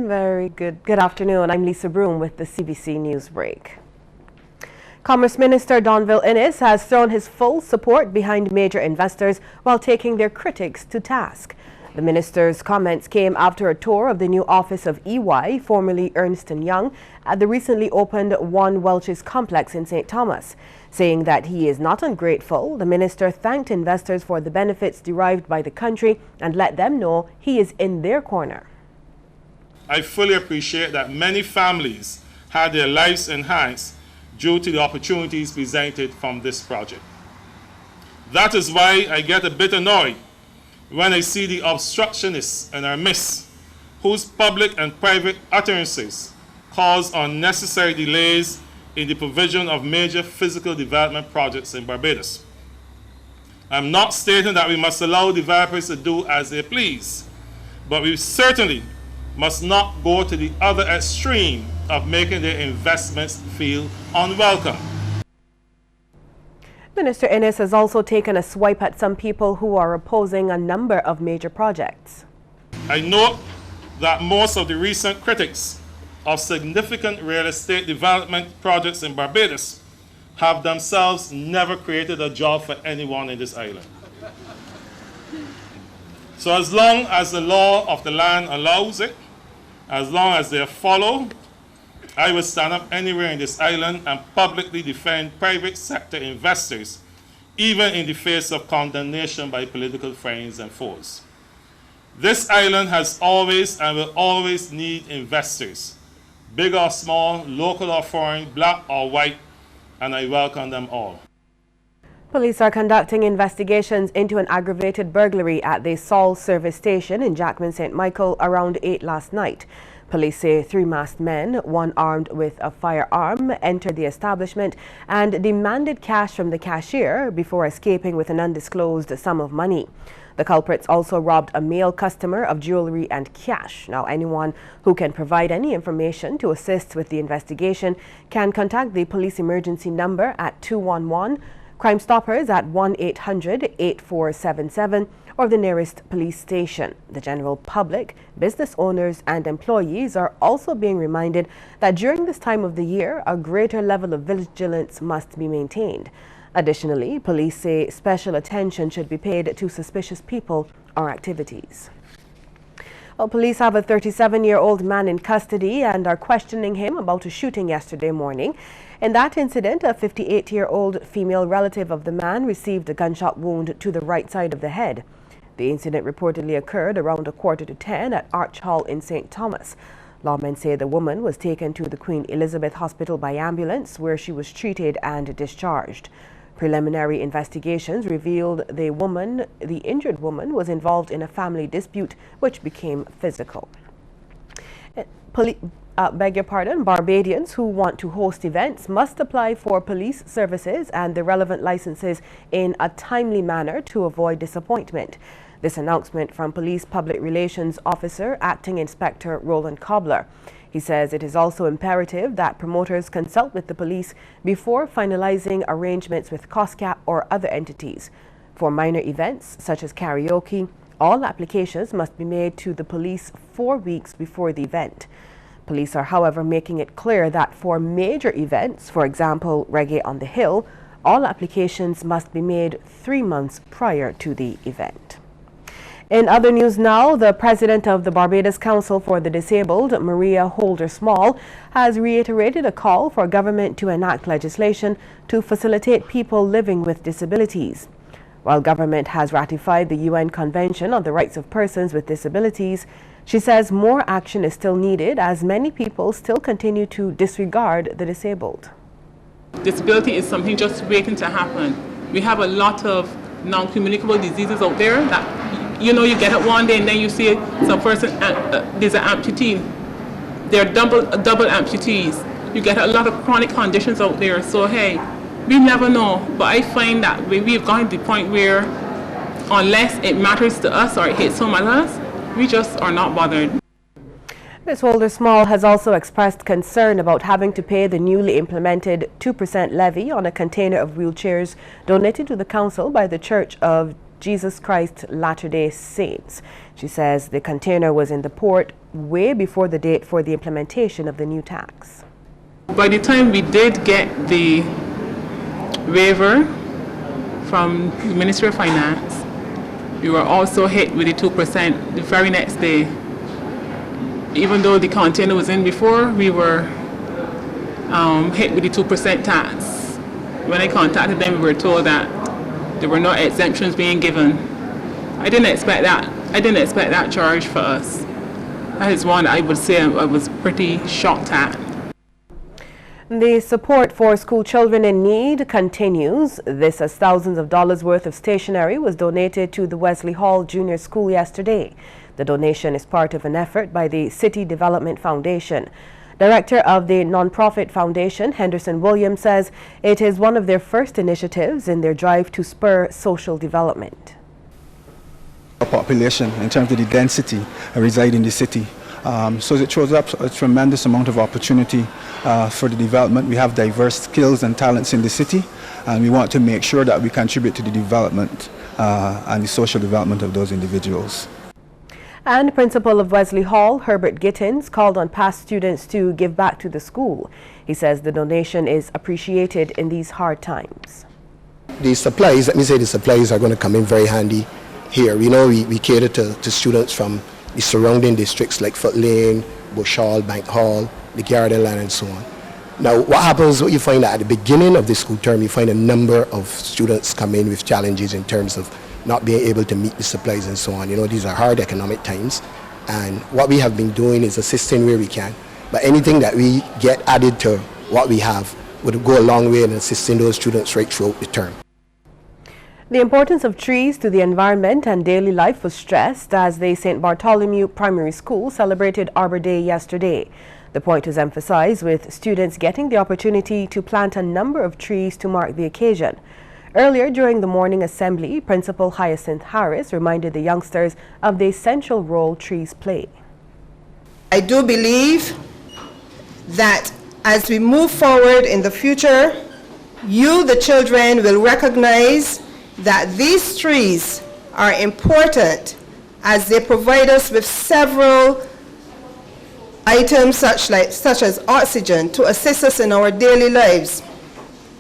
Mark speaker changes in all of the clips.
Speaker 1: Very good afternoon. I'm Lisa Broom with the CBC News Break. Commerce Minister Donville Innes has thrown his full support behind major investors while taking their critics to task. The minister's comments came after a tour of the new office of EY, formerly Ernst & Young, at the recently opened One Welch's complex in St. Thomas. Saying that he is not ungrateful, the minister thanked investors for the benefits derived by the country and let them know he is in their corner.
Speaker 2: I fully appreciate that many families had their lives enhanced due to the opportunities presented from this project. That is why I get a bit annoyed when I see the obstructionists in our midst, whose public and private utterances cause unnecessary delays in the provision of major physical development projects in Barbados. I'm not stating that we must allow developers to do as they please, but we certainly must not go to the other extreme of making their investments feel unwelcome.
Speaker 1: Minister Innes has also taken a swipe at some people who are opposing a number of major projects.
Speaker 2: I note that most of the recent critics of significant real estate development projects in Barbados have themselves never created a job for anyone in this island. So as long as the law of the land allows it, as long as they are followed, I will stand up anywhere in this island and publicly defend private sector investors, even in the face of condemnation by political friends and foes. This island has always and will always need investors, big or small, local or foreign, black or white, and I welcome them all.
Speaker 1: Police are conducting investigations into an aggravated burglary at the Sol service station in Jackman St. Michael around 8 last night. Police say 3 masked men, one armed with a firearm, entered the establishment and demanded cash from the cashier before escaping with an undisclosed sum of money. The culprits also robbed a male customer of jewelry and cash. Now, anyone who can provide any information to assist with the investigation can contact the police emergency number at 211, Crime Stoppers at 1-800-8477, or the nearest police station. The general public, business owners and employees are also being reminded that during this time of the year, a greater level of vigilance must be maintained. Additionally, police say special attention should be paid to suspicious people or activities. Well, police have a 37-year-old man in custody and are questioning him about a shooting yesterday morning. In that incident, a 58-year-old female relative of the man received a gunshot wound to the right side of the head. The incident reportedly occurred around 9:45 at Arch Hall in St. Thomas. Lawmen say the woman was taken to the Queen Elizabeth Hospital by ambulance, where she was treated and discharged. Preliminary investigations revealed the injured woman, was involved in a family dispute which became physical. Barbadians who want to host events must apply for police services and the relevant licenses in a timely manner to avoid disappointment. This announcement from Police Public Relations Officer Acting Inspector Roland Cobbler. He says it is also imperative that promoters consult with the police before finalizing arrangements with COSCAP or other entities. For minor events such as karaoke, all applications must be made to the police 4 weeks before the event. Police are, however, making it clear that for major events, for example, Reggae on the Hill, all applications must be made 3 months prior to the event. In other news now, the president of the Barbados Council for the Disabled, Maria Holder-Small, has reiterated a call for government to enact legislation to facilitate people living with disabilities. While government has ratified the UN Convention on the Rights of Persons with Disabilities, she says more action is still needed as many people still continue to disregard the disabled.
Speaker 3: Disability is something just waiting to happen. We have a lot of non-communicable diseases out there that, you get it one day and then you see some person, there's an amputee. They're double amputees. You get a lot of chronic conditions out there. So, hey, we never know. But I find that we've gotten to the point where unless it matters to us or it hits home at us, we just are not bothered.
Speaker 1: Ms. Holder-Small has also expressed concern about having to pay the newly implemented 2% levy on a container of wheelchairs donated to the council by the Church of Jesus Christ Latter-day Saints. She says the container was in the port way before the date for the implementation of the new tax.
Speaker 3: By the time we did get the waiver from the Ministry of Finance, we were also hit with the 2% the very next day. Even though the container was in before, we were hit with the 2% tax. When I contacted them, we were told that there were no exemptions being given. I didn't expect that. I didn't expect that charge for us. That is one I would say I was pretty shocked at.
Speaker 1: The support for school children in need continues. This as thousands of dollars worth of stationery was donated to the Wesley Hall Junior School yesterday. The donation is part of an effort by the City Development Foundation. Director of the nonprofit foundation, Henderson Williams, says it is one of their first initiatives in their drive to spur social development.
Speaker 4: Our population, in terms of the density, reside in the city. So it shows up a tremendous amount of opportunity for the development. We have diverse skills and talents in the city, and we want to make sure that we contribute to the development and the social development of those individuals.
Speaker 1: And Principal of Wesley Hall, Herbert Gittins, called on past students to give back to the school. He says the donation is appreciated in these hard times.
Speaker 5: The supplies, let me say the supplies are going to come in very handy here. You know, we cater to students from the surrounding districts like Foot Lane, Bush Hall, Bank Hall, the Garden Land, and so on. Now, what happens, what you find at the beginning of the school term, you find a number of students come in with challenges in terms of not being able to meet the supplies and so on. You know, these are hard economic times, and what we have been doing is assisting where we can. But anything that we get added to what we have would go a long way in assisting those students right throughout the term.
Speaker 1: The importance of trees to the environment and daily life was stressed as the St. Bartholomew Primary School celebrated Arbor Day yesterday. The point was emphasized with students getting the opportunity to plant a number of trees to mark the occasion. Earlier during the morning assembly, Principal Hyacinth Harris reminded the youngsters of the essential role trees play.
Speaker 6: I do believe that as we move forward in the future, you, the children, will recognize that these trees are important as they provide us with several items such as oxygen to assist us in our daily lives.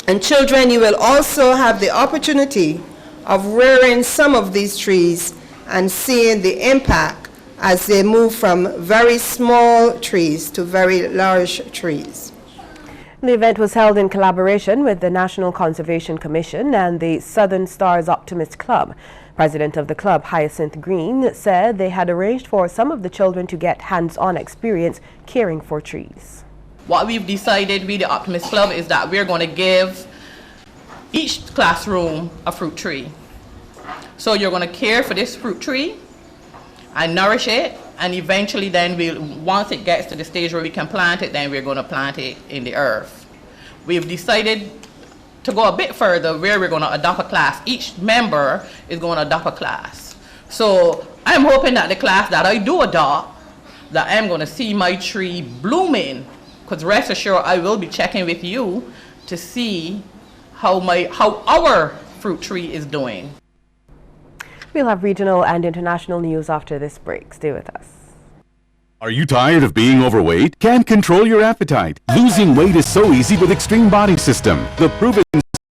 Speaker 6: And children, you will also have the opportunity of rearing some of these trees and seeing the impact as they move from very small trees to very large trees.
Speaker 1: The event was held in collaboration with the National Conservation Commission and the Southern Stars Optimist Club. President of the club, Hyacinth Green, said they had arranged for some of the children to get hands-on experience caring for trees.
Speaker 7: What we've decided with the Optimist Club is that we're going to give each classroom a fruit tree. So you're going to care for this fruit tree and nourish it, and eventually then once it gets to the stage where we can plant it, then we're going to plant it in the earth. We've decided to go a bit further where we're going to adopt a class. Each member is going to adopt a class. So I'm hoping that the class that I do adopt, that I'm going to see my tree blooming. Because rest assured, I will be checking with you to see how our fruit tree is doing.
Speaker 1: We'll have regional and international news after this break. Stay with us.
Speaker 8: Are you tired of being overweight? Can't control your appetite? Losing weight is so easy with Extreme Body System, the proven